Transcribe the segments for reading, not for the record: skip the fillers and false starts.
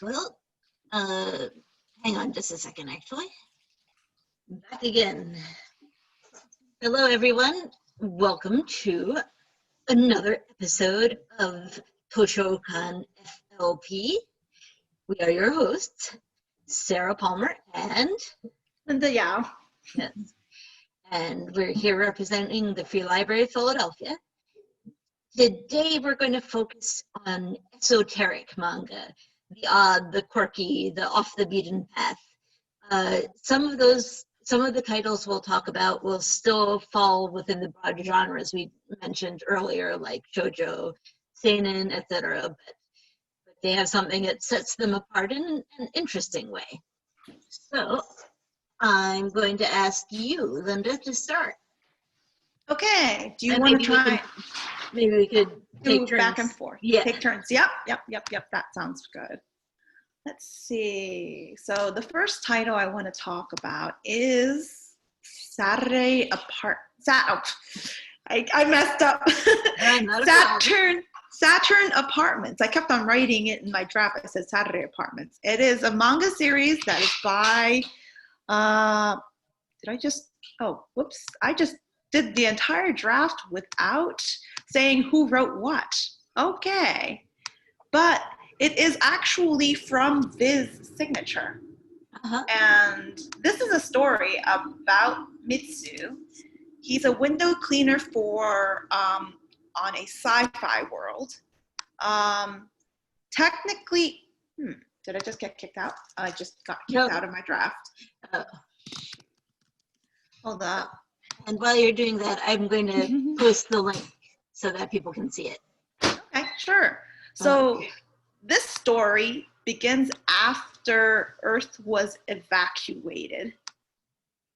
Well, hang on just a second, actually. Back again. Hello, everyone. Welcome to another episode of ToshokanFLP. We are your hosts, Sarah Palmer and Linda Yao. Yes. And we're here representing the Free Library of Philadelphia. Today we're going to focus on esoteric manga, the odd, the quirky, the off the beaten path. Some of the titles we'll talk about will still fall within the broad genres we mentioned earlier, like shoujo, seinen, etc. But they have something that sets them apart in an interesting way. So I'm going to ask you, Linda, to start. Okay. Do you want to try? Maybe we could take turns. Back and forth. Yeah. Take turns. Yep. That sounds good. Let's see. So the first title I want to talk about is Sara Apart. I messed up. Saturn Apartments. I kept on writing it in my draft. I said Saturday Apartments. It is a manga series that is by. I just did the entire draft without saying who wrote what. Okay. But it is actually from Viz Signature. Uh-huh. And this is a story about Mitsu. He's a window cleaner for on a sci-fi world. Technically, did I just get kicked out? I just got kicked out of my draft. Hold up. And while you're doing that, I'm going to post the link so that people can see it. Okay, sure. So this story begins after Earth was evacuated.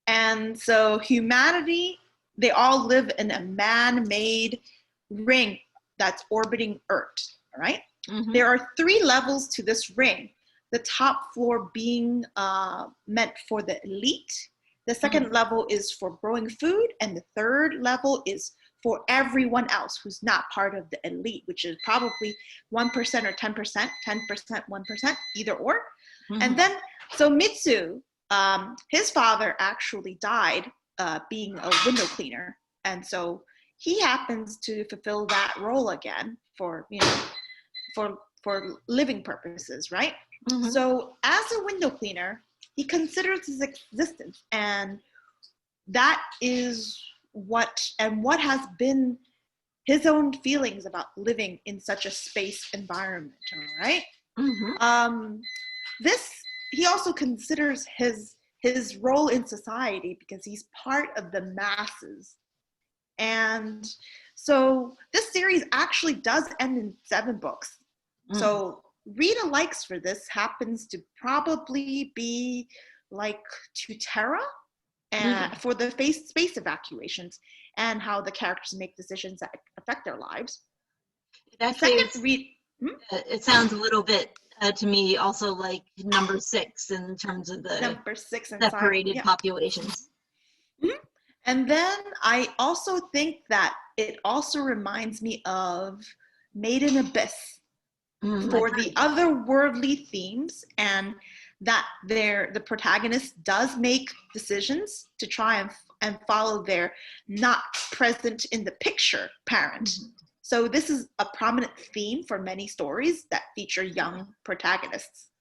And so humanity, they all live in a man-made ring that's orbiting Earth, all right? Mm-hmm. There are 3 levels to this ring. The top floor being meant for the elite. The second level is for growing food, and the third level is for everyone else who's not part of the elite, which is probably 1% or 10%, 10%, 1%, either or. Mm-hmm. And then, so Mitsu, his father actually died being a window cleaner. And so he happens to fulfill that role again for living purposes, right? Mm-hmm. So as a window cleaner, he considers his existence, and that is what has been his own feelings about living in such a space environment, all right? Mm-hmm. He also considers his role in society because he's part of the masses. And so this series actually does end in 7 books. Mm-hmm. So read-alikes for this happens to probably be like Tutera and for the space evacuations and how the characters make decisions that affect their lives. It sounds a little bit to me also like number 6 in terms of the number 6 and separated populations. Mm-hmm. And then I also think that it also reminds me of Made in Abyss. For the otherworldly themes, and that the protagonist does make decisions to try and follow their not present in the picture parent. Mm-hmm. So this is a prominent theme for many stories that feature young protagonists.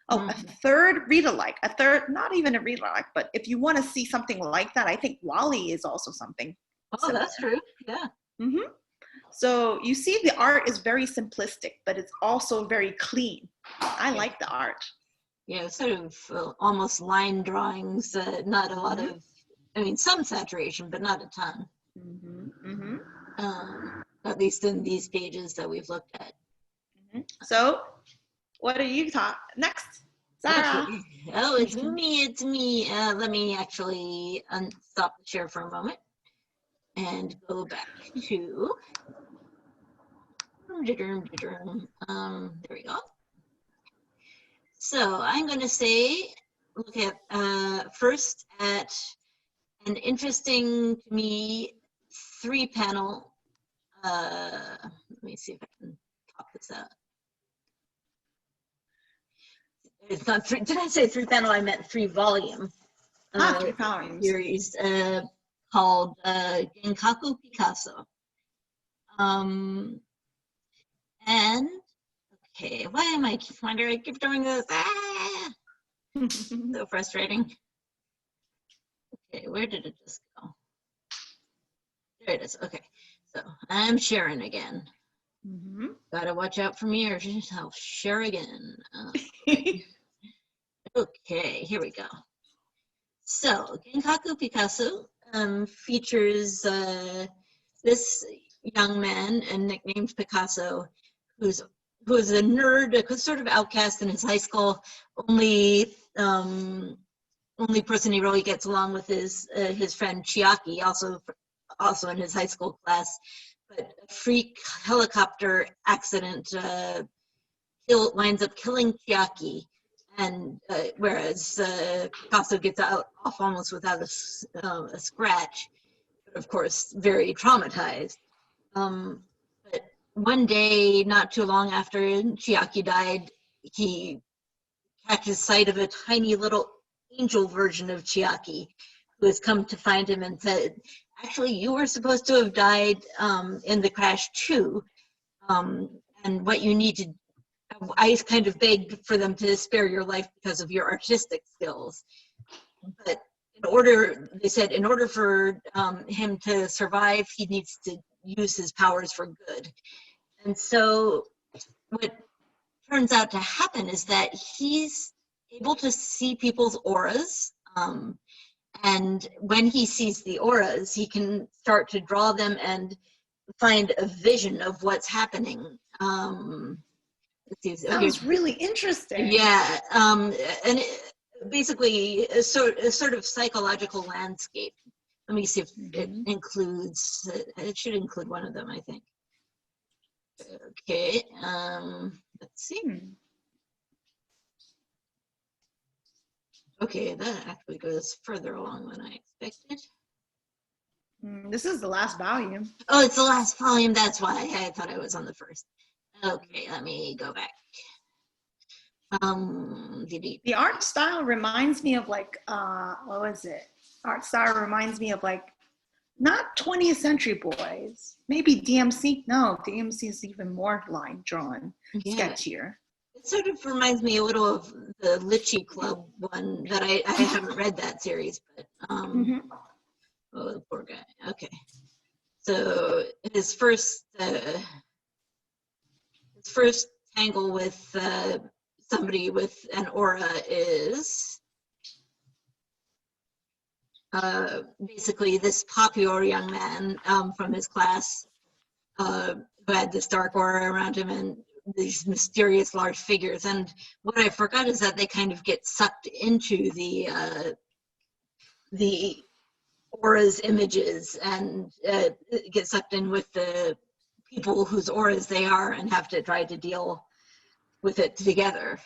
A third read-alike, not even a read-alike, but if you want to see something like that, I think Wally is also something similar. That's true, yeah. Mm-hmm. So you see the art is very simplistic, but it's also very clean. I like the art. Yeah, sort of almost line drawings, not a lot of, some saturation, but not a ton. Mm-hmm. Mm-hmm. At least in these pages that we've looked at. Mm-hmm. So, what are you next? Sara. Okay. Oh, it's me. Let me actually stop the share for a moment and go back to... there we go. So I'm going to say, look at first at an interesting to me 3-panel. Let me see if I can talk this out. it's not three, did I say 3-panel? I meant 3-volume 3 volumes. series called Genkaku Picasso. And okay, why am I keep doing this? Ah! So frustrating. Okay, where did it just go? There it is. Okay, so I'm sharing again. Gotta watch out for me or I'll share again. Okay, here we go. So Genkaku Picasso features this young man and nicknamed Picasso, who is a nerd, a sort of outcast in his high school. Only person he really gets along with is his friend Chiaki, also in his high school class. But a freak helicopter accident winds up killing Chiaki, and whereas Picasso gets off almost without a scratch, but of course very traumatized. But one day, not too long after Chiaki died, he catches sight of a tiny little angel version of Chiaki, who has come to find him and said, actually, you were supposed to have died in the crash too, and what you need to, I kind of begged for them to spare your life because of your artistic skills. But they said, in order for him to survive, he needs to use his powers for good. And so what turns out to happen is that he's able to see people's auras. And when he sees the auras, he can start to draw them and find a vision of what's happening. Sounds really interesting. Yeah, and basically a sort of psychological landscape. Let me see if it includes, it should include one of them, I think. Okay, let's see. Okay, that actually goes further along than I expected. This is the last volume. Oh, it's the last volume, that's why I thought I was on the first. Okay, let me go back. The art style reminds me of like, what was it? Art style reminds me of like, not 20th Century Boys, maybe DMC. No, DMC is even more line drawn, sketchier. It sort of reminds me a little of the Litchi Club one that I haven't read that series, but oh, the poor guy. Okay, so his first tangle with somebody with an aura is basically this popular young man from his class who had this dark aura around him and these mysterious large figures. And what I forgot is that they kind of get sucked into the aura's images and get sucked in with the people whose auras they are and have to try to deal with it together.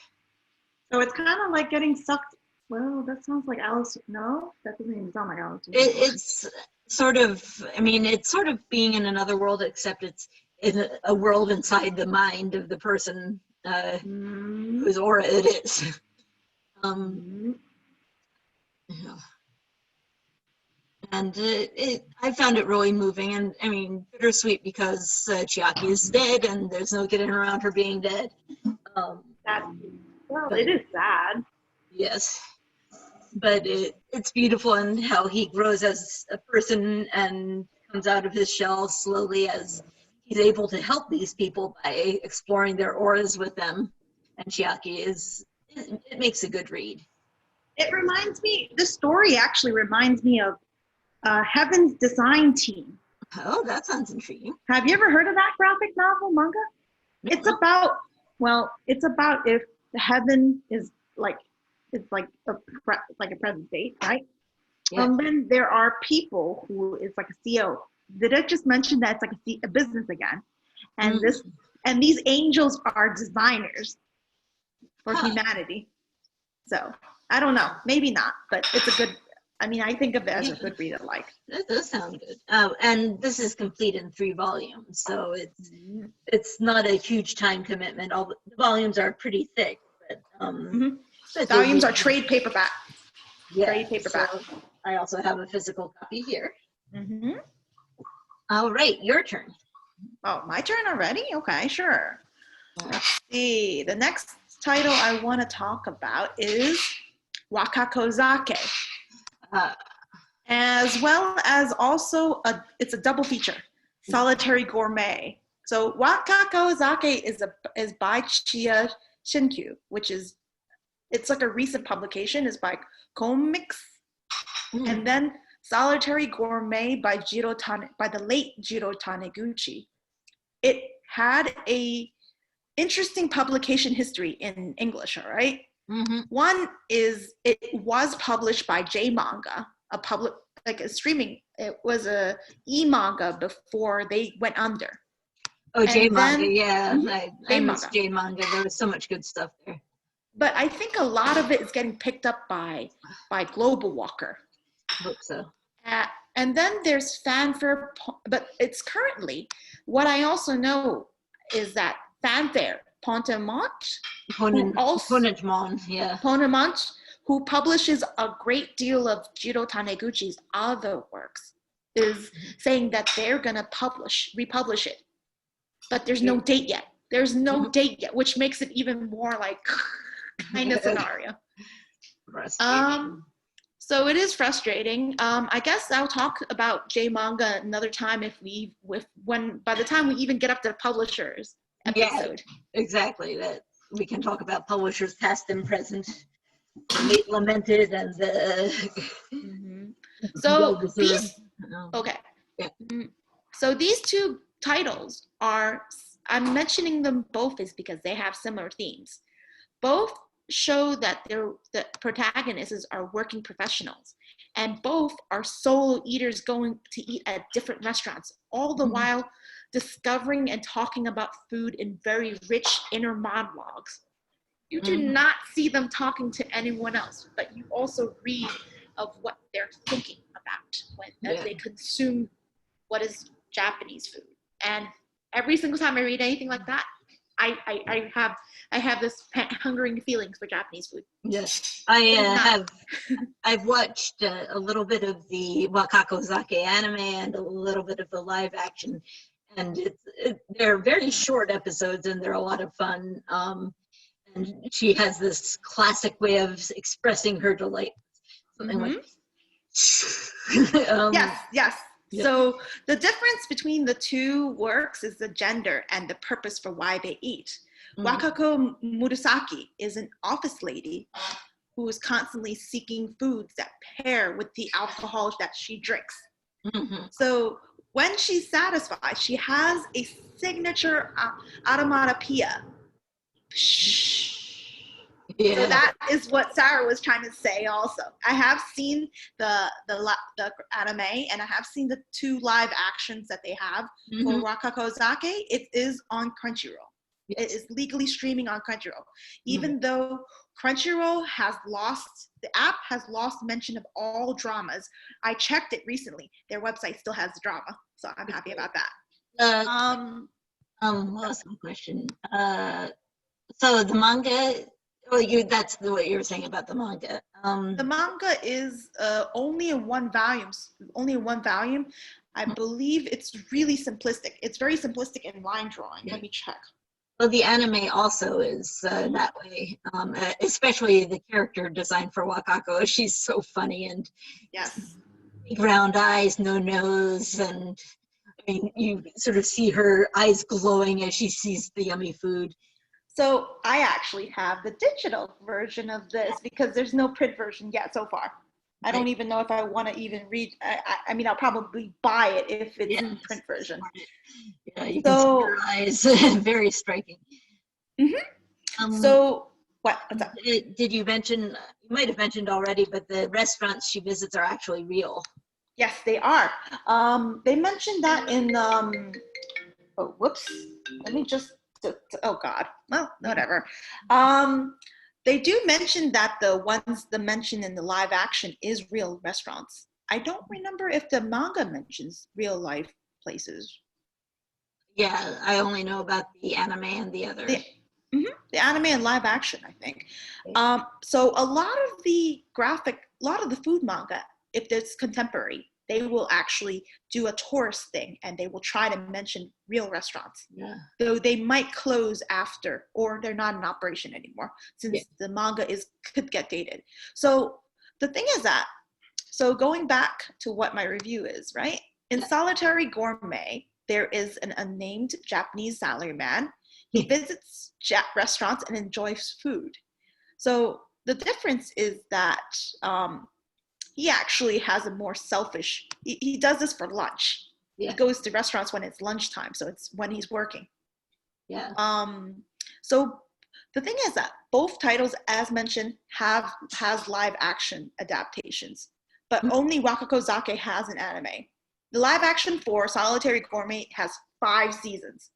So it's kind of like getting sucked. Well, that sounds like Alice. No, that doesn't even sound like Alice. It's sort of, I mean, it's sort of being in another world, except it's in a world inside the mind of the person whose aura it is. Yeah. And I found it really moving, and I mean, bittersweet because Chiaki is dead, and there's no getting around her being dead. It is sad. Yes, but it's beautiful, and how he grows as a person and comes out of his shell slowly as he's able to help these people by exploring their auras with them. And Chiaki it makes a good read. It reminds me, this story actually reminds me of Heaven's Design Team. Oh, that sounds intriguing. Have you ever heard of that graphic novel, manga? No. It's about if heaven is like, it's like a present state, right? Yeah. And then there are people who is like a CEO. Did I just mention that it's like a business again? And these angels are designers for humanity. So I don't know, maybe not, but it's a good. I mean, I think of it as a good read. I like. That does sound good. And this is complete in 3 volumes, so it's not a huge time commitment. All the volumes are pretty thick, but Volumes are trade paperback. Yeah, Trade paperback. So I also have a physical copy here. Mm-hmm. All right, your turn. Oh, my turn already? Okay, sure. Let's see. The next title I want to talk about is Wakakozake, as well as also it's a double feature, Solitary Gourmet. So Wakakozake is by Chia Shinkyu, which is it's like a recent publication. It's by Comics, and then Solitary Gourmet by the late Jiro Taniguchi. It had a interesting publication history in English, all right? Mm-hmm. One is it was published by J Manga, it was a e-manga before they went under. Oh, J Manga, yeah. I miss J-Manga. J Manga. There was so much good stuff there. But I think a lot of it is getting picked up by Global Walker. I hope so. And then there's Fanfare, but it's currently, what I also know is that Fanfare Pontemont, who publishes a great deal of Jiro Taniguchi's other works, is saying that they're going to republish it. But there's no date yet. There's no date yet, which makes it even more like kind of scenario. So it is frustrating. I guess I'll talk about J Manga another time by the time we even get up to the publishers episode. Yeah, exactly. That we can talk about publishers past and present, late lamented, and the. So these So these two titles I'm mentioning them both is because they have similar themes. Both show that the protagonists are working professionals, and both are solo eaters going to eat at different restaurants, all the while discovering and talking about food in very rich inner monologues. You do not see them talking to anyone else, but you also read of what they're thinking about as they consume what is Japanese food. And every single time I read anything like that, I have this hungering feelings for Japanese food. Yes, I've watched a little bit of the Wakakozake anime and a little bit of the live action, and they're very short episodes and they're a lot of fun. And she has this classic way of expressing her delight. Something like. Yes. Yeah. So the difference between the two works is the gender and the purpose for why they eat. Wakako Murasaki is an office lady who is constantly seeking foods that pair with the alcohol that she drinks. So when she's satisfied, she has a signature automatopoeia. Yeah. So that is what Sara was trying to say also. I have seen the anime, and I have seen the two live actions that they have for Wakakozake. It is on Crunchyroll. Yes. It is legally streaming on Crunchyroll. Even though Crunchyroll the app has lost mention of all dramas. I checked it recently. Their website still has the drama. So I'm happy about that. What was my question? So the manga, that's what you were saying about the manga. The manga is only in one volume. I believe it's really simplistic. It's very simplistic in line drawing. Let me check. Well, the anime also is that way, especially the character design for Wakako. She's so funny and big round eyes, no nose, and you sort of see her eyes glowing as she sees the yummy food. So I actually have the digital version of this because there's no print version yet so far. I don't even know if I want to even read. I mean, I'll probably buy it if it's in print version. Yeah, you can see her eyes. Very striking. So what's up? Did you mention, you might have mentioned already, but the restaurants she visits are actually real. Yes, they are. They mentioned that in, let me just, oh God, well, whatever. They do mention that the mention in the live action is real restaurants. I don't remember if the manga mentions real life places. Yeah, I only know about the anime and the other. The anime and live action, I think. So a lot of the food manga, if it's contemporary, they will actually do a tourist thing and they will try to mention real restaurants. Yeah. Though they might close after, or they're not in operation anymore, since the manga could get dated. So the thing is that, so going back to what my review is, right? In Solitary Gourmet, there is an unnamed Japanese salaryman. He visits restaurants and enjoys food. So the difference is that he actually has a more selfish, he does this for lunch. Yeah. He goes to restaurants when it's lunchtime, so it's when he's working. Yeah. So the thing is that both titles, as mentioned, has live action adaptations, but only Wakakozake has an anime. The live action for Solitary Gourmet has 5 seasons.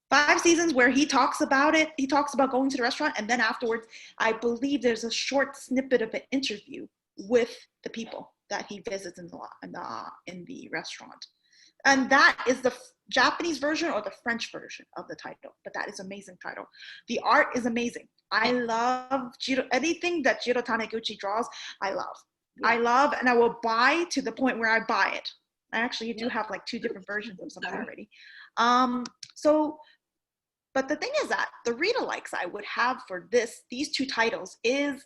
5 seasons where he talks about it. He talks about going to the restaurant, and then afterwards, I believe there's a short snippet of an interview with the people that he visits in the restaurant. And that is the Japanese version or the French version of the title, but that is an amazing title. The art is amazing. I love anything that Jiro Taniguchi draws. I love, and I will buy to the point where I buy it. I actually do have like 2 different versions of something already. But the thing is that the read-alikes I would have for these 2 titles is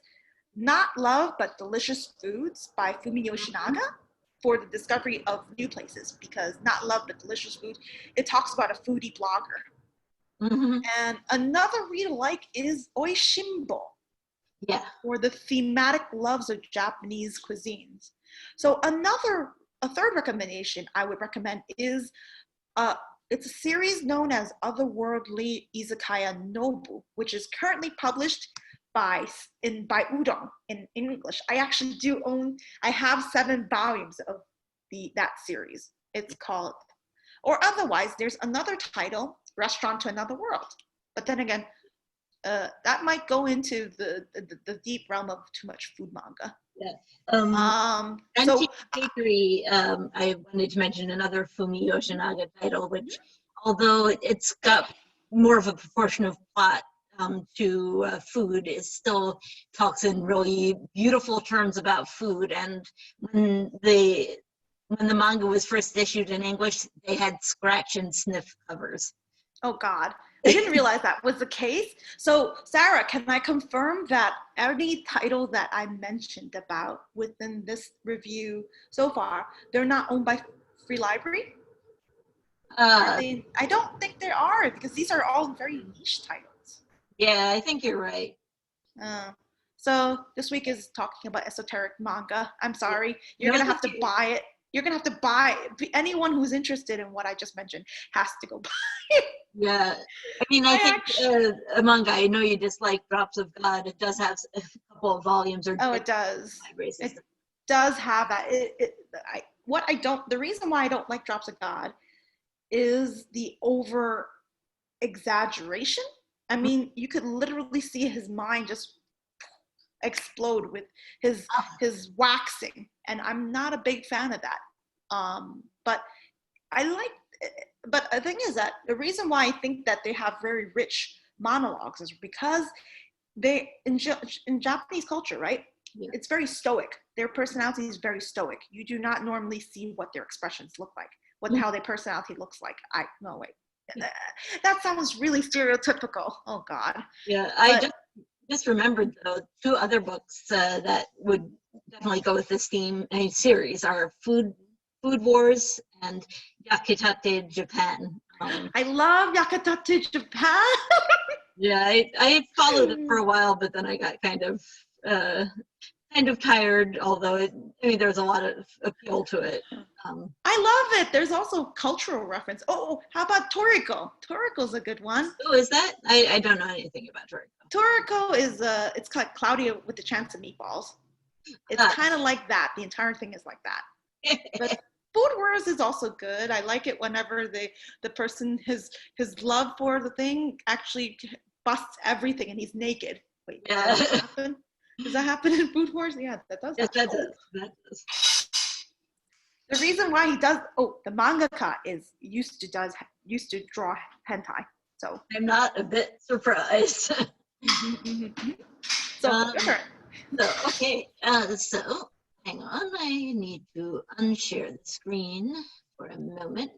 Not Love But Delicious Foods by Fumi Yoshinaga for the discovery of new places, because Not Love But Delicious Food, it talks about a foodie blogger. Mm-hmm. And another read-alike is Oishimbo. Yeah. For the thematic loves of Japanese cuisines. So a third recommendation I would recommend is it's a series known as Otherworldly Izakaya Nobu, which is currently published by Udon in English. I actually I have 7 volumes of that series. It's called, or otherwise, there's another title, Restaurant to Another World. But then again, that might go into the deep realm of too much food manga. Yeah. Antique Bakery, I wanted to mention another Fumi Yoshinaga title, which, although it's got more of a proportion of plot to food, it still talks in really beautiful terms about food. And when the manga was first issued in English, they had scratch and sniff covers. Oh God, I didn't realize that was the case. So Sarah, can I confirm that any title that I mentioned about within this review so far, they're not owned by Free Library? I don't think they are, because these are all very niche titles. Yeah, I think you're right. So this week is talking about Esoteric Manga. I'm sorry, you're going to have to buy it. You're going to have to buy it. Anyone who's interested in what I just mentioned has to go buy it. Yeah, I mean, I think a manga, I know you dislike Drops of God. It does have a couple of volumes. It does. It does have that. The reason why I don't like Drops of God is the over exaggeration. I mean, you could literally see his mind just explode with his waxing, and I'm not a big fan of that. But the thing is that the reason why I think that they have very rich monologues is because they in Japanese culture, right? Yeah. It's very stoic. Their personality is very stoic. You do not normally see what their expressions look like, how their personality looks like. That sounds really stereotypical. Oh God. Yeah, I just remembered though 2 other books that would definitely go with this theme and series are Food Wars and Yakitate Japan. I love Yakitate Japan. Yeah, I followed it for a while, but then I got kind of tired. Although there's a lot of appeal to it. I love it. There's also cultural reference. Oh, how about Toriko? Toriko's a good one. Oh, is that? I don't know anything about Toriko. Toriko is it's like Cloudy with a Chance of Meatballs. It's kind of like that. The entire thing is like that. But Food Wars is also good. I like it whenever the person his love for the thing actually busts everything and he's naked. Wait, yeah. Does that happen? Does that happen in Food Wars? Yeah, that does. Yes, that does. The reason why he does, the mangaka used to draw hentai. So I'm not a bit surprised. So Um, your turn. okay, so hang on, I need to unshare the screen for a moment.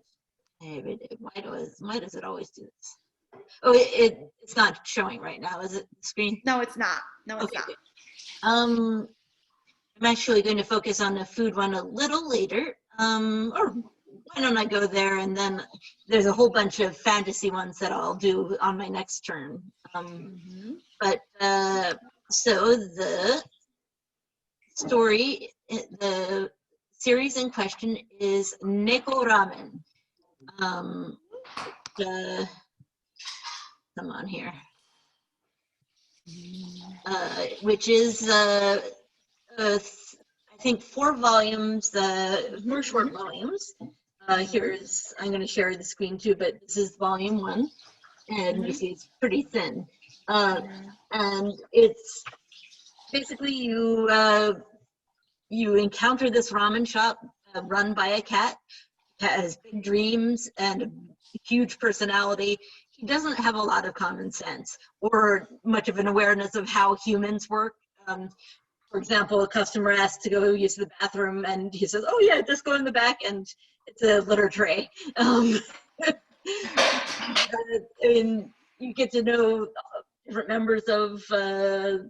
Why does it always do this? Oh, it's not showing right now, is it? The screen? No, it's not. No, it's Okay, not. good. I'm actually going to focus on the food one a little later. Or why don't I go there, and then there's a whole bunch of fantasy ones that I'll do on my next turn. But so the story, the series in question is Neko Ramen. Come on here. Which is I think 4 volumes, 4 short volumes. I'm going to share the screen too, but this is volume 1, and you see it's pretty thin. And it's basically you encounter this ramen shop run by a cat. Cat has big dreams and a huge personality. He doesn't have a lot of common sense or much of an awareness of how humans work. For example, a customer asks to go use the bathroom, and he says, "Oh yeah, just go in the back," and it's a litter tray. And you get to know different members of the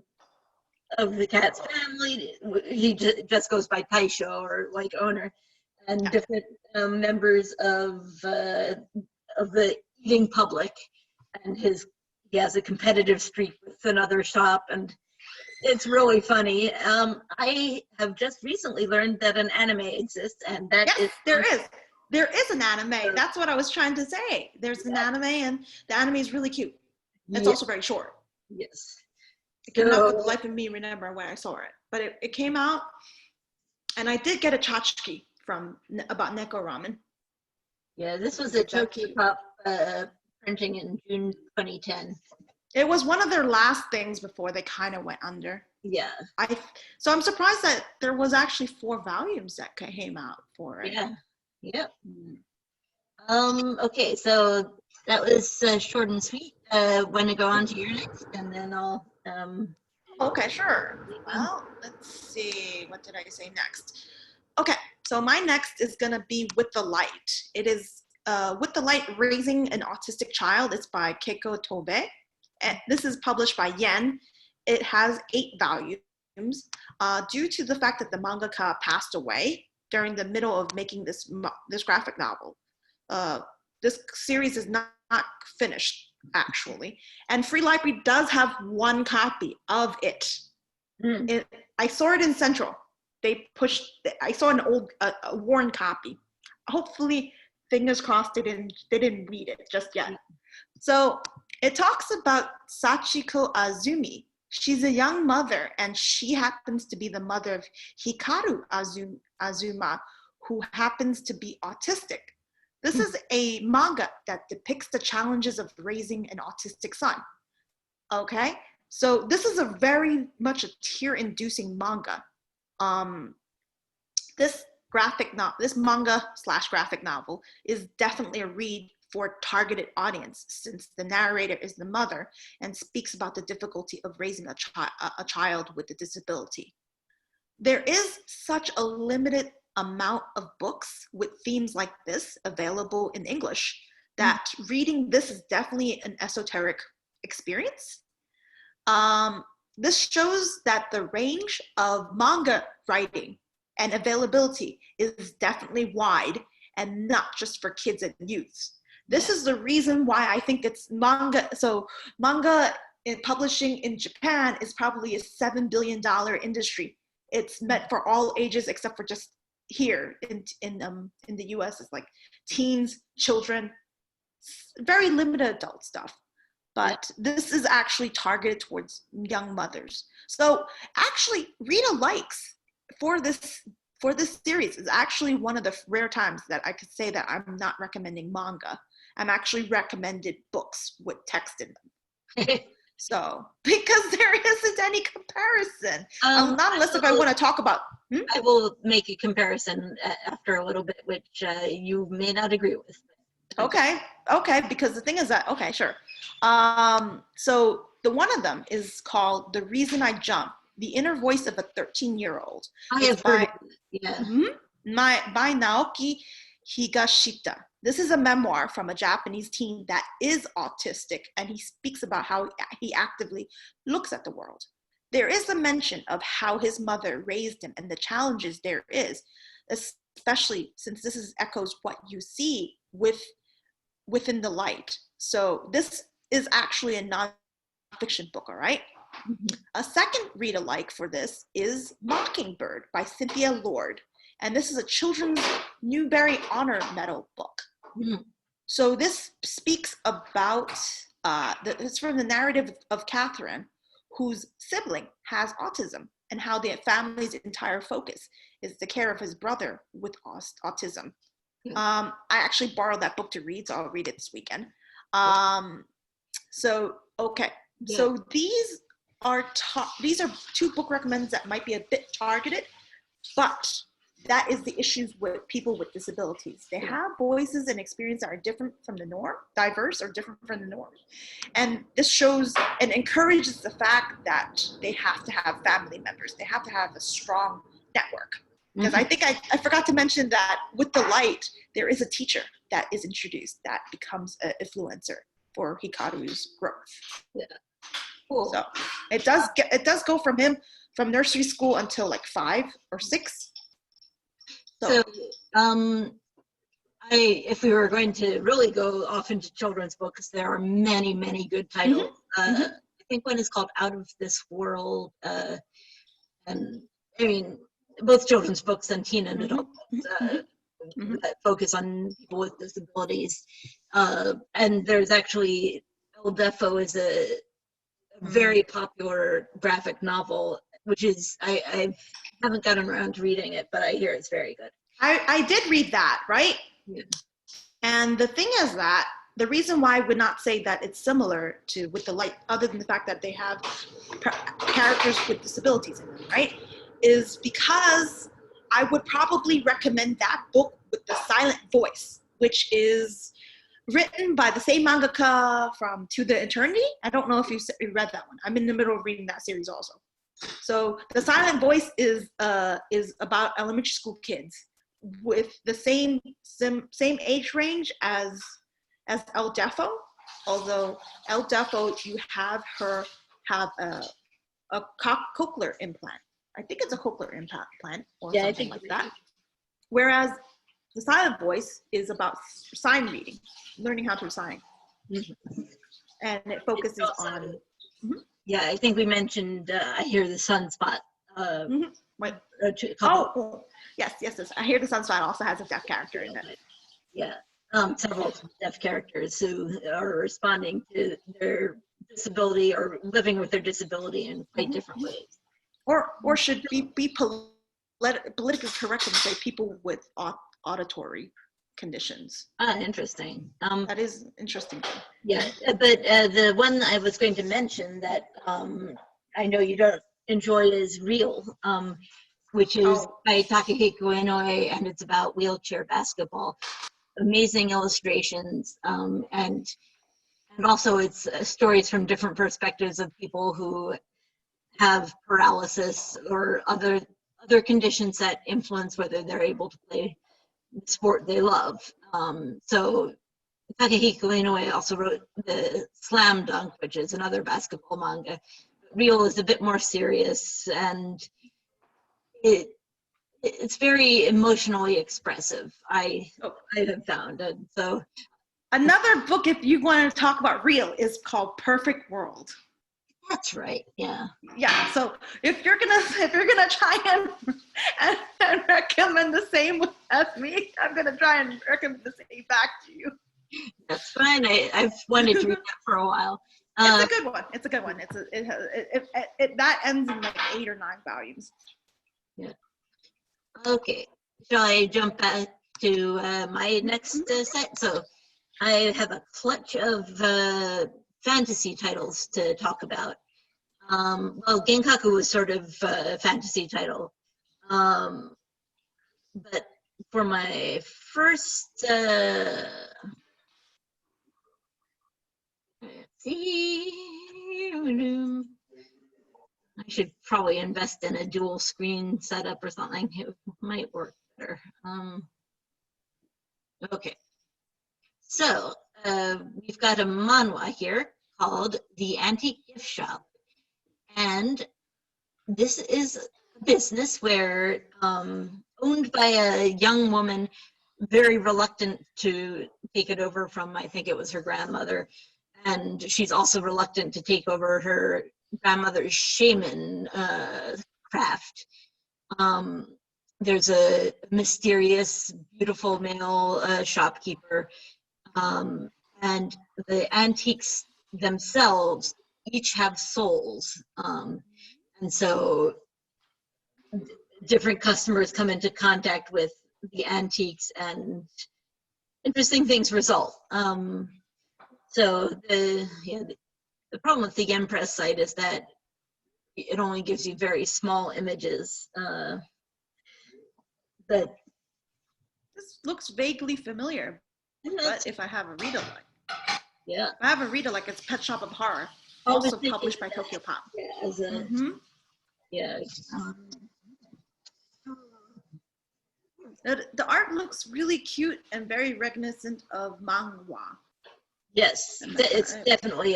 cat's family. He just goes by Taisho, or like owner, and different members of the eating public. And he has a competitive streak with another shop, and it's really funny. I have just recently learned that an anime exists, and that yes, is there is an anime. That's what I was trying to say. There's an anime, and the anime is really cute. It's also very short. Yes. I cannot for the life of me remember when I saw it, but it came out, and I did get a tchotchke about Neko Ramen. Yeah, this was a Tokyo Pop printing in June 2010. It was one of their last things before they kind of went under. Yeah. So I'm surprised that there was actually 4 volumes that came out for it. Yeah. Yep. Okay, so that was short and sweet. Want to go on to your next, and then I'll. Okay, sure. Well, let's see. What did I say next? Okay, so my next is gonna be With the Light. It is With the Light: Raising an Autistic Child. It's by Keiko Tobe. And this is published by Yen. It has 8 volumes. Due to the fact that the mangaka passed away during the middle of making this graphic novel, this series is not finished, actually. And Free Library does have 1 copy of it. I saw it in Central. I saw an old, a worn copy. Hopefully, fingers crossed, they didn't read it just yet. So it talks about Sachiko Azumi. She's a young mother, and she happens to be the mother of Hikaru Azuma, who happens to be autistic. This is a manga that depicts the challenges of raising an autistic son. Okay, so this is a very much a tear-inducing manga. This manga/graphic novel is definitely a read for targeted audience, since the narrator is the mother and speaks about the difficulty of raising a child with a disability. There is such a limited amount of books with themes like this available in English that reading this is definitely an esoteric experience. This shows that the range of manga writing and availability is definitely wide, and not just for kids and youths. This is the reason why I think it's manga. So manga in publishing in Japan is probably a $7 billion industry. It's meant for all ages except for just here in the US. It's like teens, children, very limited adult stuff. But this is actually targeted towards young mothers. So actually, Rita likes for this series is actually one of the rare times that I could say that I'm not recommending manga. I'm actually recommended books with text in them. So, because there isn't any comparison. Not unless if I want to talk about. I will make a comparison after a little bit, which you may not agree with. Okay, because the thing is that, okay, sure. So the one of them is called The Reason I Jump, The Inner Voice of a 13-Year-Old. I have heard of it. Yeah. By Naoki Higashita. This is a memoir from a Japanese teen that is autistic, and he speaks about how he actively looks at the world. There is a mention of how his mother raised him and the challenges there is, especially since this echoes what you see within the light. So this is actually a nonfiction book, all right? A second read-alike for this is Mockingbird by Cynthia Lord. And this is a Children's Newbery Honor Medal book. So this speaks about, it's from the narrative of Catherine, whose sibling has autism, and how the family's entire focus is the care of his brother with autism. I actually borrowed that book to read, so I'll read it this weekend. So these are two book recommends that might be a bit targeted, but that is the issues with people with disabilities. They have voices and experiences that are different from the norm, diverse or different from the norm. And this shows and encourages the fact that they have to have family members. They have to have a strong network. Because I think I forgot to mention that with the light, there is a teacher that is introduced that becomes an influencer for Hikaru's growth. Yeah. Cool. So it does go from him from nursery school until like 5 or 6. So if we were going to really go off into children's books, there are many, many good titles. I think one is called Out of This World, and I mean, both children's books and teen and adult books that focus on people with disabilities. And there's actually, El Defo is a very popular graphic novel, which is, I haven't gotten around to reading it, but I hear it's very good. I did read that, right? Yeah. And the thing is that the reason why I would not say that it's similar to With the Light, other than the fact that they have characters with disabilities in them, right, is because I would probably recommend that book with the silent voice, which is written by the same mangaka from To the Eternity. I don't know if you read that one. I'm in the middle of reading that series also. So the silent voice is about elementary school kids with the same age range as El Defo, although El Defo, you have her have a cochlear implant. I think it's a cochlear implant or something like that. Whereas the silent voice is about sign reading, learning how to sign. And it focuses on... Yeah, I think we mentioned I Hear the Sunspot. Yes. I Hear the Sunspot also has a deaf character in it. Yeah, several deaf characters who are responding to their disability or living with their disability in quite different ways. Or should be politically correct and say people with auditory conditions. Interesting. That is interesting. Yeah, but the one I was going to mention that I know you don't enjoy is Real, which is by Takahiko Inoue, and it's about wheelchair basketball. Amazing illustrations, and also it's stories from different perspectives of people who have paralysis or other conditions that influence whether they're able to play the sport they love. So Takahiko Inoue also wrote the Slam Dunk, which is another basketball manga. Real is a bit more serious, and it's very emotionally expressive, I have found. And so another book, if you want to talk about Real, is called Perfect World. That's right. Yeah. Yeah. So if you're gonna try and recommend the same as me, I'm gonna try and recommend the same back to you. That's fine. I've wanted to read that for a while. It's a good one. It's a good one. That ends in like 8 or 9 volumes. Yeah. Okay. Shall I jump back to my next set? So I have a clutch of fantasy titles to talk about. Well, Genkaku was sort of a fantasy title. But for my first see. I should probably invest in a dual screen setup or something. It might work better. Okay. So we've got a manhwa here called The Antique Gift Shop. And this is a business where owned by a young woman, very reluctant to take it over from, I think it was her grandmother. And she's also reluctant to take over her grandmother's shaman craft. There's a mysterious, beautiful male shopkeeper. And the antiques themselves each have souls. And so different customers come into contact with the antiques and interesting things result. So the problem with the Yen Press site is that it only gives you very small images. But This looks vaguely familiar, but if I have a read-alike. Yeah. I have a read-alike, it's Pet Shop of Horror, also published by Tokyo Pop. Yeah, as a, yeah. The art looks really cute and very reminiscent of manhwa. Yes, it's definitely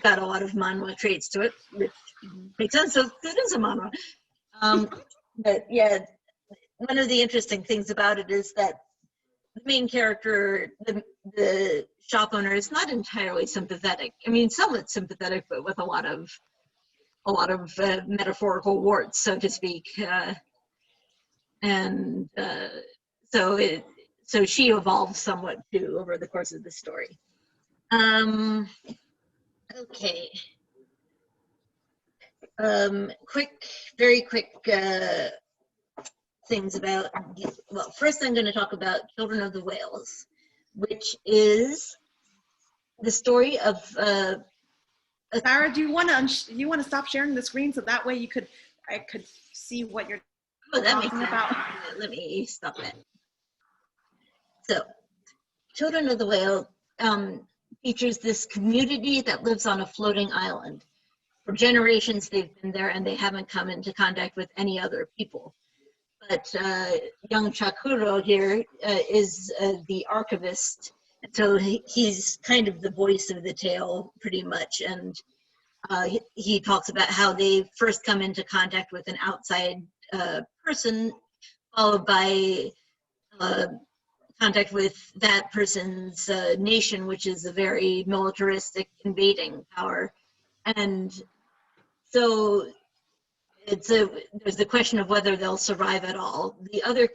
got a lot of manhwa traits to it, which makes sense. So it is a manhwa. But yeah, one of the interesting things about it is that the main character, the shop owner, is not entirely sympathetic. I mean, somewhat sympathetic, but with a lot of metaphorical warts, so to speak. So she evolves somewhat too over the course of the story. Okay. Very quick things about, well, first I'm going to talk about Children of the Whales, which is the story of Sarah, do you want to stop sharing the screen so that way I could see what you're talking about? Let me stop that. So, Children of the Whale features this community that lives on a floating island. For generations they've been there and they haven't come into contact with any other people. But young Chakuro here is the archivist, so he's kind of the voice of the tale pretty much, and he talks about how they first come into contact with an outside person, followed by contact with that person's nation, which is a very militaristic invading power. And so there's the question of whether they'll survive at all. The other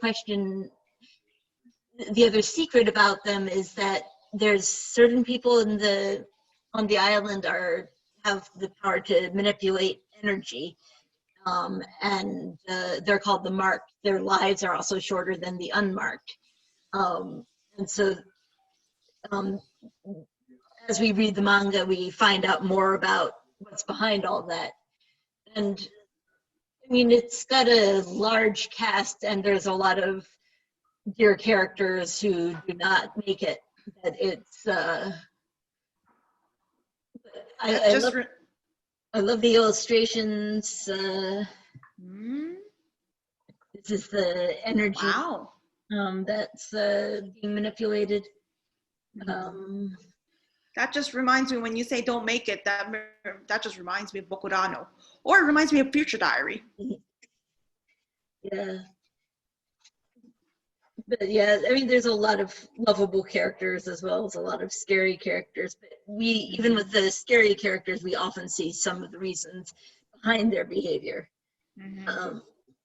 secret about them is that there's certain people on the island have the power to manipulate energy, and they're called the marked. Their lives are also shorter than the unmarked, and so as we read the manga, we find out more about what's behind all that. And I mean, it's got a large cast, and there's a lot of dear characters who do not make it. But it's I love the illustrations. This is the energy that's being manipulated. That just reminds me, when you say don't make it, that just reminds me of Bokurano. Or it reminds me of Future Diary. Yeah. But yeah, I mean, there's a lot of lovable characters as well as a lot of scary characters. But even with the scary characters, we often see some of the reasons behind their behavior.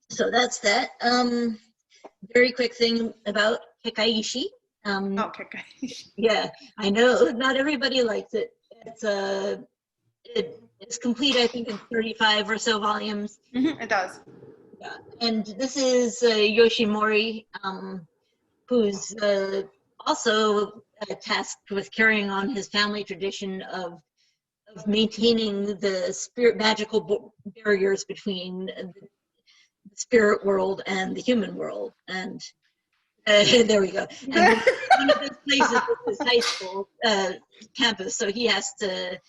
So that's that. Very quick thing about Kekaishi. Kekaishi. Yeah, I know not everybody likes it. It's complete, I think, in 35 or so volumes. It does. Yeah. And this is Yoshimori, who's also tasked with carrying on his family tradition of maintaining the magical barriers between the spirit world and the human world. And there we go. And one of those replaces his high school campus, so he has to.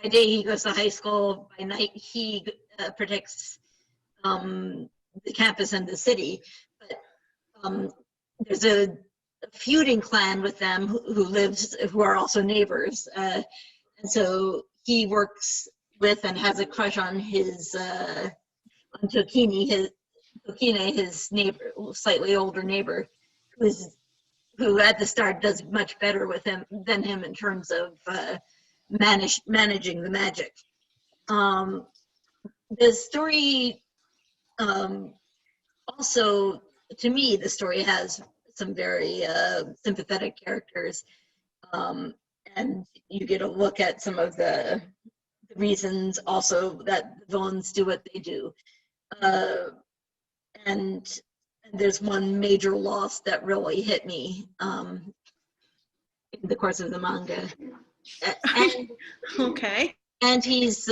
By day he goes to high school. By night he protects the campus and the city. But there's a feuding clan with them who are also neighbors, and so he works with and has a crush on his on Tokine, his neighbor, slightly older neighbor, who at the start does much better with him than him in terms of managing the magic. The story also, to me, the story has some very sympathetic characters, and you get a look at some of the reasons also that the villains do what they do. And there's one major loss that really hit me in the course of the manga. And, okay. And he's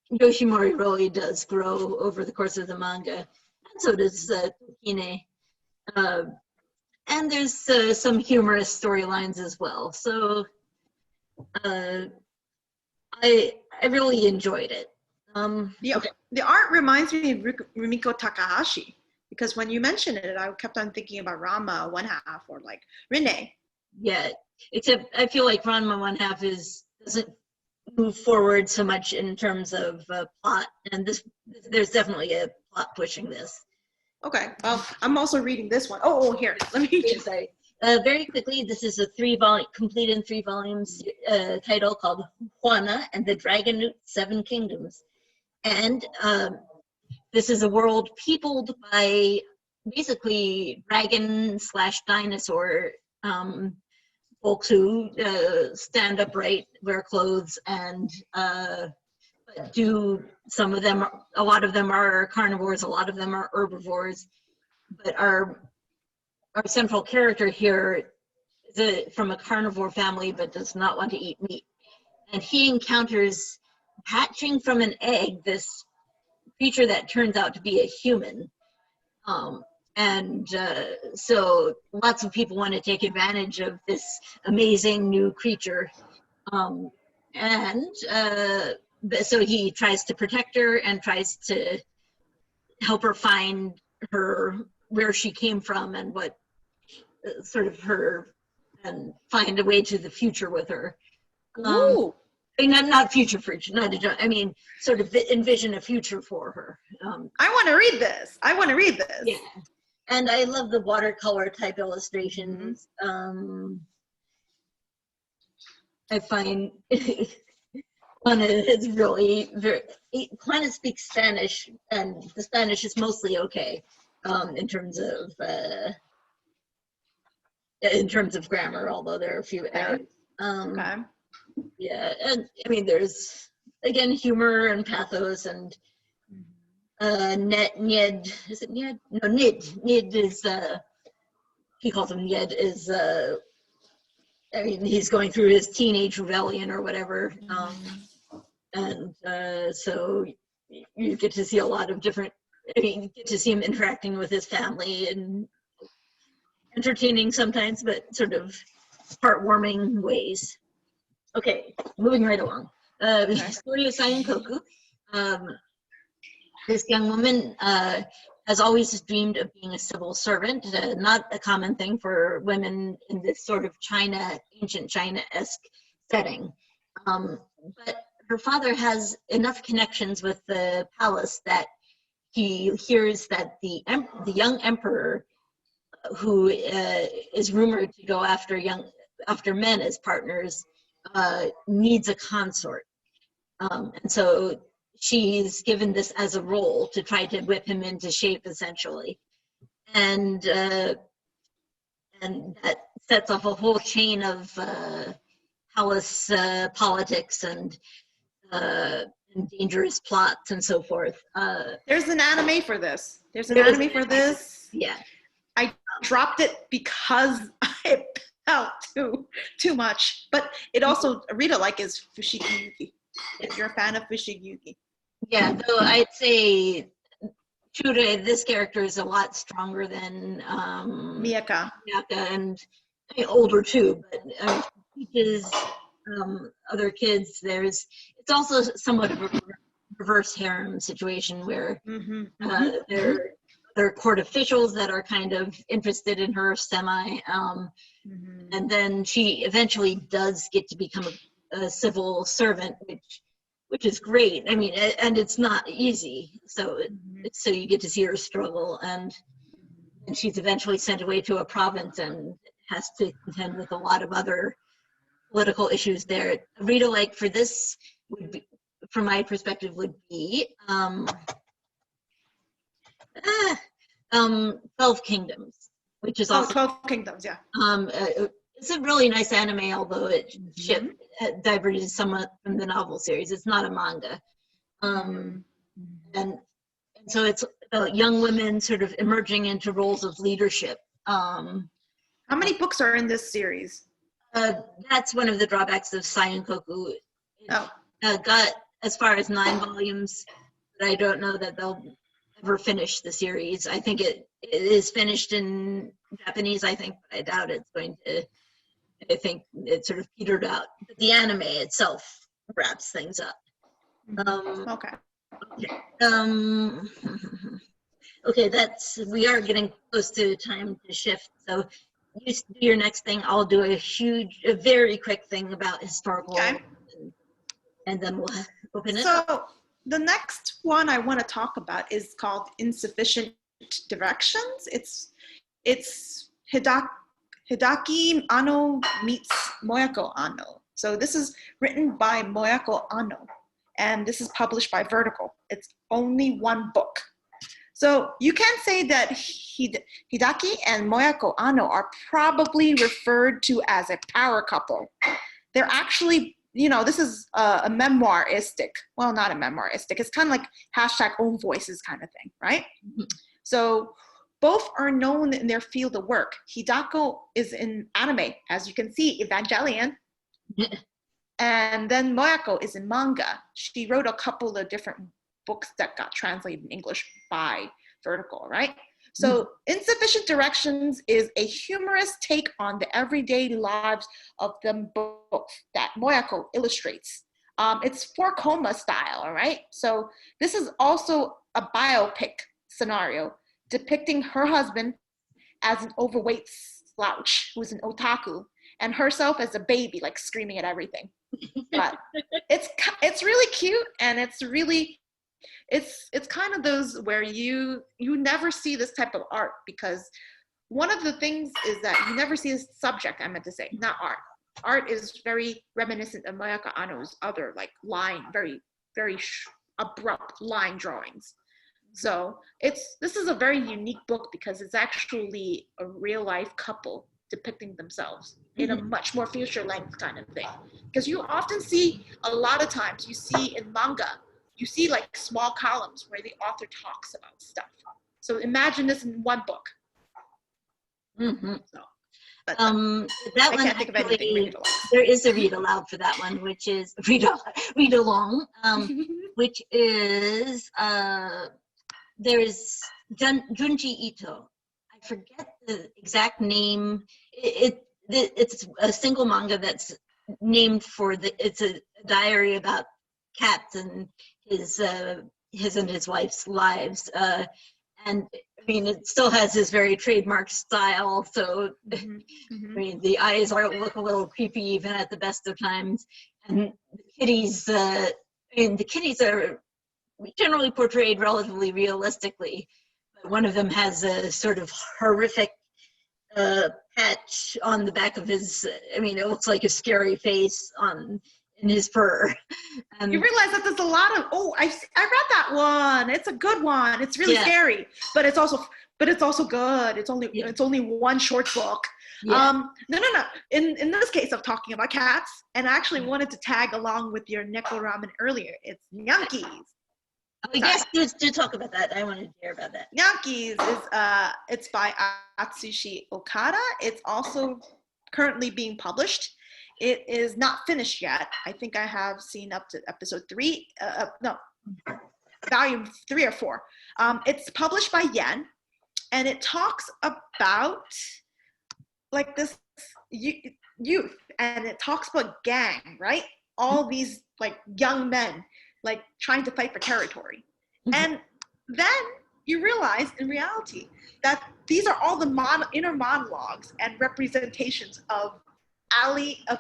Yoshimori really does grow over the course of the manga, and so does Tokine. And there's some humorous storylines as well. So I really enjoyed it. The art reminds me of Rumiko Takahashi, because when you mentioned it, I kept on thinking about Ranma one half or like Rinne. Yeah, except I feel like Ranma one half doesn't move forward so much in terms of plot, and there's definitely a plot pushing this. Okay, well, I'm also reading this one. Oh, here, let me just say. Very quickly, this is a complete in 3 volumes title called Juana and the Dragon Newt 7 Kingdoms. And this is a world peopled by basically dragon/dinosaur folks who stand upright, wear clothes, and a lot of them are carnivores, a lot of them are herbivores. But our central character here is from a carnivore family but does not want to eat meat. And he encounters, hatching from an egg, this creature that turns out to be a human. So lots of people want to take advantage of this amazing new creature. So he tries to protect her and tries to help her find where she came from and what and find a way to the future with her. Ooh. Not future, I mean, sort of envision a future for her. I want to read this. Yeah. And I love the watercolor type illustrations. I find Juana is really Juana speaks Spanish, and the Spanish is mostly okay in terms of grammar, although there are a few errors. Okay. Yeah, and I mean, there's again humor and pathos, and Ned, is it Ned? No, Nid is he calls him Ned, is I mean, he's going through his teenage rebellion or whatever, so you get to see a lot of different, you get to see him interacting with his family and entertaining sometimes, but sort of heartwarming ways. Okay, moving right along. The story of Sayankoku. This young woman has always dreamed of being a civil servant, not a common thing for women in this sort of ancient China-esque setting. But her father has enough connections with the palace that he hears that the young emperor, who is rumored to go after men as partners, needs a consort. And so she's given this as a role to try to whip him into shape, essentially. And that sets off a whole chain of palace politics and dangerous plots and so forth. There's an anime for this. Yeah. I dropped it because I felt too much. But it also, Rita is Fushigi Yuki, if you're a fan of Fushigi Yuki. Yeah, though I'd say Shure, this character is a lot stronger than Miyaka. and older too, but she teaches other kids. It's also somewhat of a reverse harem situation where they're court officials that are kind of interested in her semi, and then she eventually does get to become a civil servant, which is great. I mean, and it's not easy. So so you get to see her struggle, and she's eventually sent away to a province and has to contend with a lot of other political issues there. A read alike for this would be, from my perspective, would be 12 Kingdoms, which is also 12 Kingdoms, yeah. It's a really nice anime, although it diverges somewhat from the novel series. It's not a manga. And so it's young women sort of emerging into roles of leadership. How many books are in this series? That's one of the drawbacks of Saiyunkoku. Got as far as 9 volumes, but I don't know that they'll ever finish the series. I think it is finished in Japanese, I think, but I doubt it's going to. I think it sort of petered out. But the anime itself wraps things up. Okay. Okay, we are getting close to time to shift. So you do your next thing. I'll do a very quick thing about historical, and then we'll open it up. So the next one I want to talk about is called Insufficient Directions. It's Hidaki Anno meets Moyako Anno. So this is written by Moyako Anno, and this is published by Vertical. It's only one book. So you can say that Hidaki and Moyako Anno are probably referred to as a power couple. They're actually, this is a memoiristic, well, not a memoiristic. It's kind of like hashtag own voices kind of thing, right? So both are known in their field of work. Hidako is in anime, as you can see, Evangelion. And then Moyako is in manga. She wrote a couple of different books that got translated in English by Vertical, right? So Insufficient Directions is a humorous take on the everyday lives of them both that Moyako illustrates. It's 4-koma style, all right? So this is also a biopic scenario depicting her husband as an overweight slouch who's an otaku, and herself as a baby, like screaming at everything. But it's really cute, and it's kind of those where you never see this type of art, because one of the things is that you never see this subject, I meant to say, not art. Art is very reminiscent of Moyako Anno's other very, very abrupt line drawings. So this is a very unique book because it's actually a real life couple depicting themselves in a much more feature length kind of thing. Because you often see, a lot of times you see in manga, you see like small columns where the author talks about stuff. So imagine this in one book. So, but that I one can't think of anything read aloud. There is a read aloud for that one, which is read along, which is there's Junji Ito. I forget the exact name. It's a single manga that's named for it's a diary about cats and his and his wife's lives. And I mean, it still has his very trademark style. So I mean, the eyes look a little creepy even at the best of times. And the kitties, the kitties are generally portrayed relatively realistically. But one of them has a sort of horrific patch on the back of his. I mean, it looks like a scary face in his fur. You realize that there's a lot of I read that one. It's a good one. It's really scary, but it's also good. It's only one short book. No. In this case of talking about cats, and I actually wanted to tag along with your Neko Ramen earlier. It's Yankees. Oh, yes, do talk about that. I wanted to hear about that. Yankees is it's by Atsushi Okada. It's also currently being published. It is not finished yet. I think I have seen up to episode 3. volume 3 or 4. It's published by Yen, and it talks about like this youth, and it talks about gang, right? All these like young men like trying to fight for territory. And then you realize in reality that these are all the inner monologues and representations of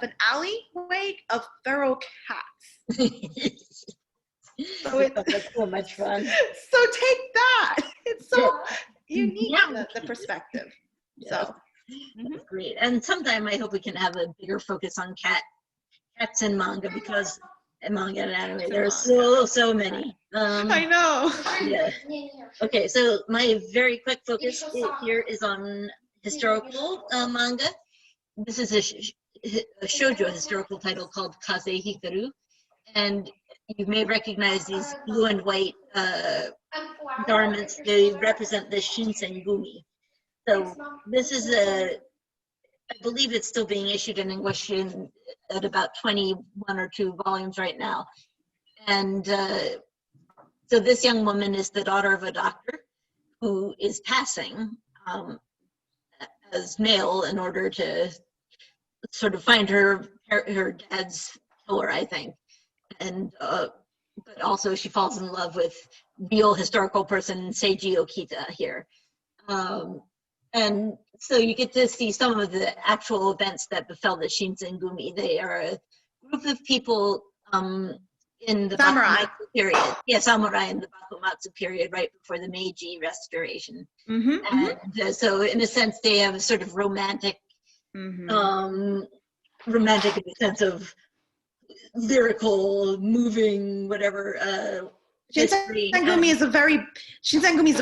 an alleyway of feral cats. So That's so much fun. So take that. It's so unique in the perspective. Yeah. So That's great. And sometime I hope we can have a bigger focus on cats in manga, because in manga and anime there are so many. I know. Yeah. Okay, so my very quick focus here is on historical manga. This is a shoujo historical title called Kaze Hikaru, and you may recognize these blue and white garments. They represent the Shinsengumi. So this is I believe it's still being issued in English at about 21 or 2 volumes right now. And so this young woman is the daughter of a doctor who is passing as male in order to sort of find her dad's killer, I think. And but also she falls in love with real historical person Seiji Okita here. And so you get to see some of the actual events that befell the Shinsengumi. They are a group of people in the samurai Bakumatsu period. Yeah, samurai in the Bakumatsu period, right before the Meiji Restoration. And so in a sense, they have a sort of romantic, romantic in the sense of lyrical, moving, whatever. Shinsengumi is a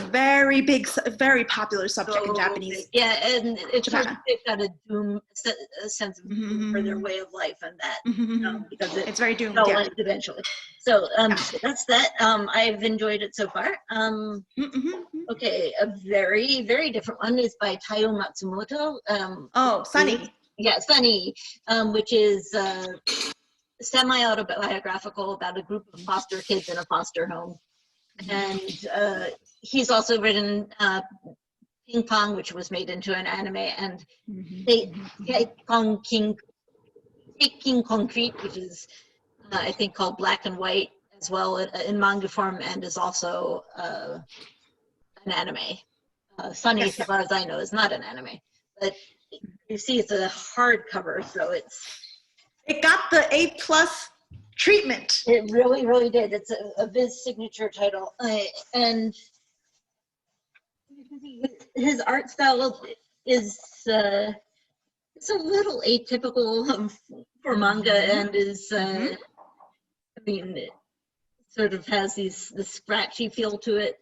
very big, very popular subject in Japanese. Yeah, and it's sort of, they've got a sense of doom for their way of life, and that because it's very doomed. Yeah. Eventually. So so that's that. I've enjoyed it so far. Okay, a very, very different one is by Taiyo Matsumoto. Sunny. Yeah, Sunny, which is semi-autobiographical about a group of foster kids in a foster home. And he's also written Ping Pong, which was made into an anime, and Taking Concrete, which is I think called Black and White as well in manga form, and is also an anime. Sunny, as far as I know, is not an anime, but you see it's a hardcover, so it got the A+ treatment. It really, really did. It's a Viz signature title, and his art style is it's a little atypical for manga, and is I mean, it sort of has this scratchy feel to it.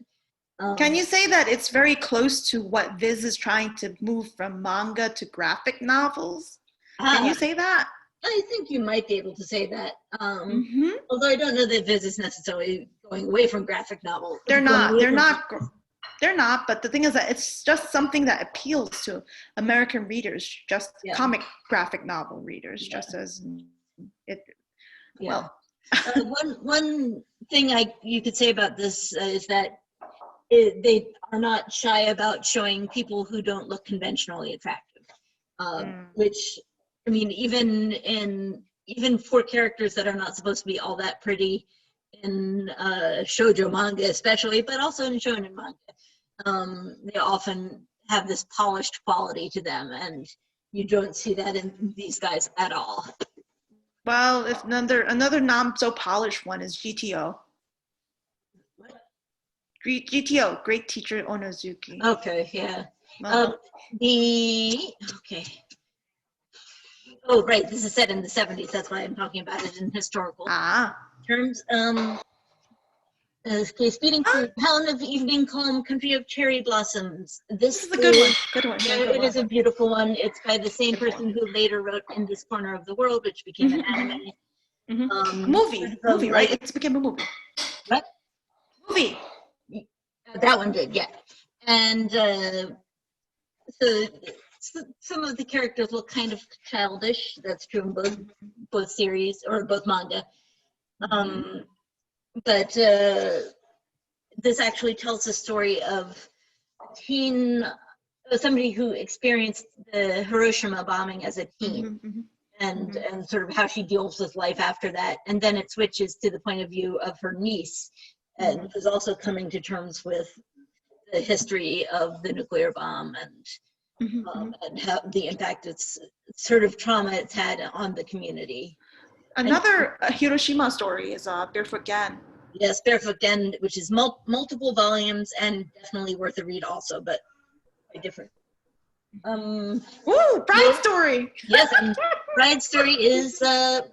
Can you say that it's very close to what Viz is trying to move from manga to graphic novels? Can you say that? I think you might be able to say that. Although I don't know that Viz is necessarily going away from graphic novels. They're not, but the thing is that it's just something that appeals to American readers, just comic graphic novel readers, just as it, well. One thing you could say about this is that they are not shy about showing people who don't look conventionally attractive, which, I mean, even for characters that are not supposed to be all that pretty in shoujo manga especially, but also in shonen manga, they often have this polished quality to them, and you don't see that in these guys at all. Well, if another not so polished one is GTO. GTO, Great Teacher Onozuki. Okay, yeah. Okay. Oh, right. This is set in the 70s. That's why I'm talking about it in historical terms. Okay, Speeding Through Town of Evening Calm, Country of Cherry Blossoms. This is a good one. Good one. Yeah, it is a beautiful one. It's by the same person who later wrote In This Corner of the World, which became an anime. Movie, right? It's became a movie. What? Movie. That one did, yeah. And so some of the characters look kind of childish. That's true in both series or both manga. But this actually tells the story of a teen, somebody who experienced the Hiroshima bombing as a teen, and sort of how she deals with life after that. And then it switches to the point of view of her niece, and who's also coming to terms with the history of the nuclear bomb and how the impact it's sort of trauma it's had on the community. Another Hiroshima story is Barefoot Gen. Yes, Barefoot Gen, which is multiple volumes and definitely worth a read also, but quite different. Bride Story! Yes, and Bride Story is a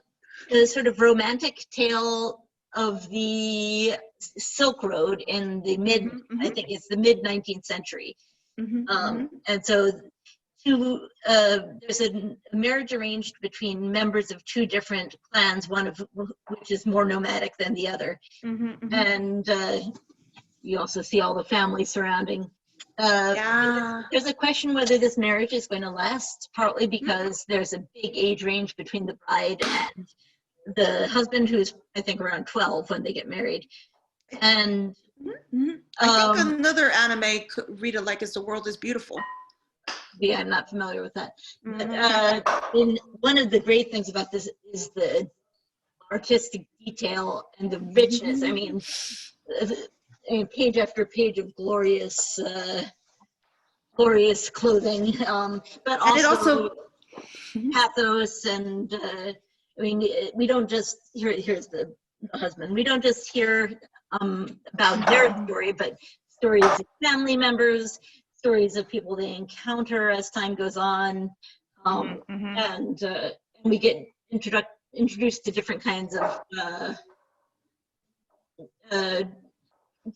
sort of romantic tale of the Silk Road in the I think it's the mid 19th century. And so there's a marriage arranged between members of two different clans, one of which is more nomadic than the other. And you also see all the family surrounding. There's a question whether this marriage is going to last, partly because there's a big age range between the bride and the husband, who's I think around 12 when they get married. And I think another anime could read it like is The World is Beautiful. Yeah, I'm not familiar with that. But one of the great things about this is the artistic detail and the richness. I mean, page after page of glorious clothing, but also pathos. And I mean, we don't just here's the husband. We don't just hear about their story, but stories of family members, stories of people they encounter as time goes on, and we get introduced to different kinds of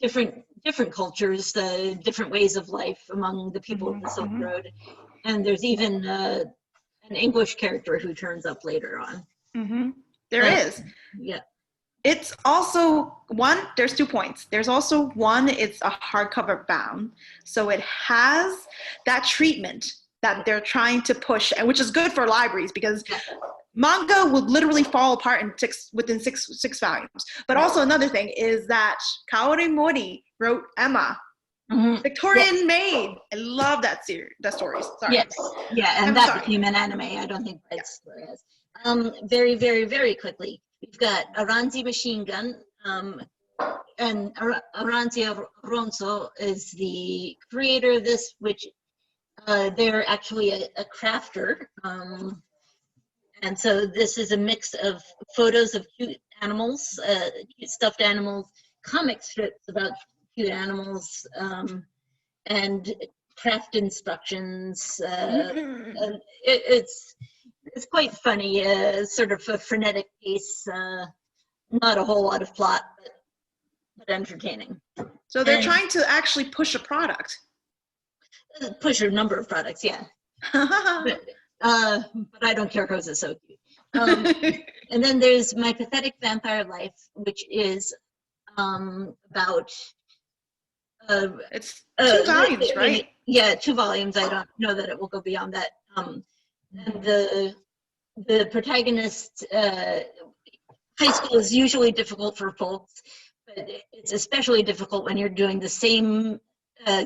different cultures, different ways of life among the people of the Silk Road. And there's even an English character who turns up later on. There is. Yeah. It's also there's 2 points. There's also one, it's a hardcover bound. So it has that treatment that they're trying to push, and which is good for libraries because manga would literally fall apart within six volumes. But also another thing is that Kaori Mori wrote Emma, Victorian Maid. I love that story. Sorry. Yes. Yeah, and that became an anime. I don't think that's where it is. Very, very, very quickly. We've got Aranzi Machine Gun, and Aranzi Alonso is the creator of this, which they're actually a crafter. And so this is a mix of photos of cute animals, cute stuffed animals, comic strips about cute animals, and craft instructions. And it's quite funny, sort of a frenetic pace, not a whole lot of plot, but entertaining. So they're trying to actually push a product. Push a number of products, yeah. But I don't care because it's so cute. And then there's My Pathetic Vampire Life, which is about... it's 2 volumes, right? Yeah, 2 volumes. I don't know that it will go beyond that. And the protagonist, high school is usually difficult for folks, but it's especially difficult when you're doing the same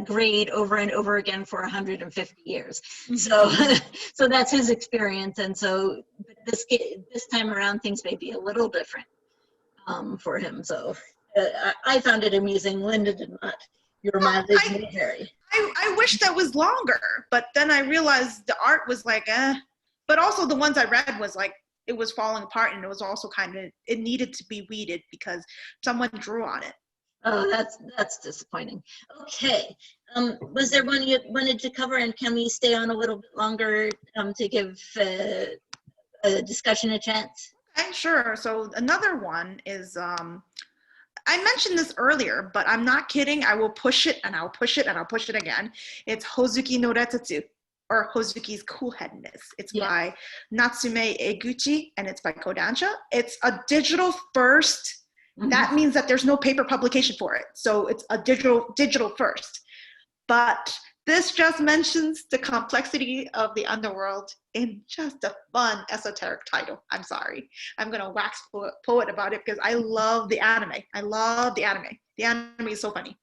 grade over and over again for 150 years. So that's his experience. And so this time around, things may be a little different for him. So I found it amusing. Linda did not. Your mileage may vary. I wish that was longer, but then I realized the art was like, but also the ones I read was like, it was falling apart, and it was also it needed to be weeded because someone drew on it. Oh, that's disappointing. Okay. Was there one you wanted to cover, and can we stay on a little bit longer to give a discussion a chance? Okay, sure. So another one is, I mentioned this earlier, but I'm not kidding. I will push it, and I'll push it, and I'll push it again. It's Hozuki no Retetsu, or Hozuki's Coolheadedness. It's by Natsume Eguchi, and it's by Kodansha. It's a digital first. That means that there's no paper publication for it. So it's a digital first. But this just mentions the complexity of the underworld in just a fun esoteric title. I'm sorry. I'm going to wax poet about it because I love the anime. The anime is so funny.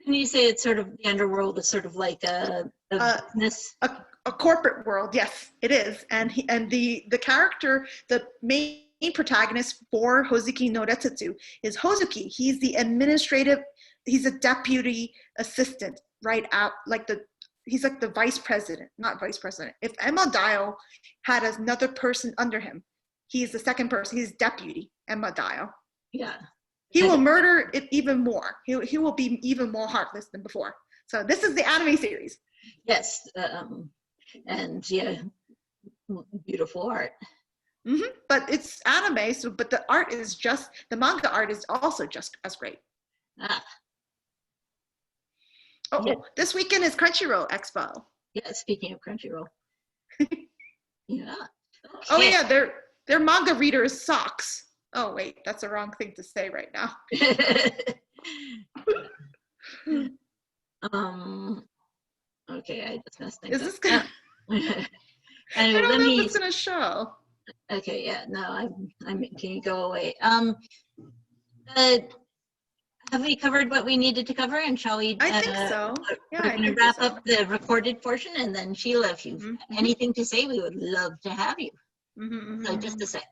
Can you say it's sort of, the underworld is sort of like a business? A corporate world, yes, it is. And the character, the main protagonist for Hozuki no Retsetsu is Hozuki. He's the he's a deputy assistant, right out, he's like the vice president, not vice president. If Emma Dial had another person under him, he's the second person, he's deputy Emma Dial. Yeah. He will murder it even more. He will be even more heartless than before. So this is the anime series. Yes. And yeah, beautiful art. Mm-hmm. But it's anime, but the art is the manga art is also just as great. Ah. Oh, yeah. This weekend is Crunchyroll Expo. Yeah, speaking of Crunchyroll. Yeah. Okay. Oh yeah, their manga readers socks. Oh wait, that's the wrong thing to say right now. Okay, I just messed things Is this gonna? anyway, I don't know if it's gonna show. Okay, yeah, no, can you go away? Have we covered what we needed to cover, and shall we? I think so. Yeah, we're going to wrap up the recorded portion, and then Sheila, if you've anything to say, we would love to have you. So just a sec.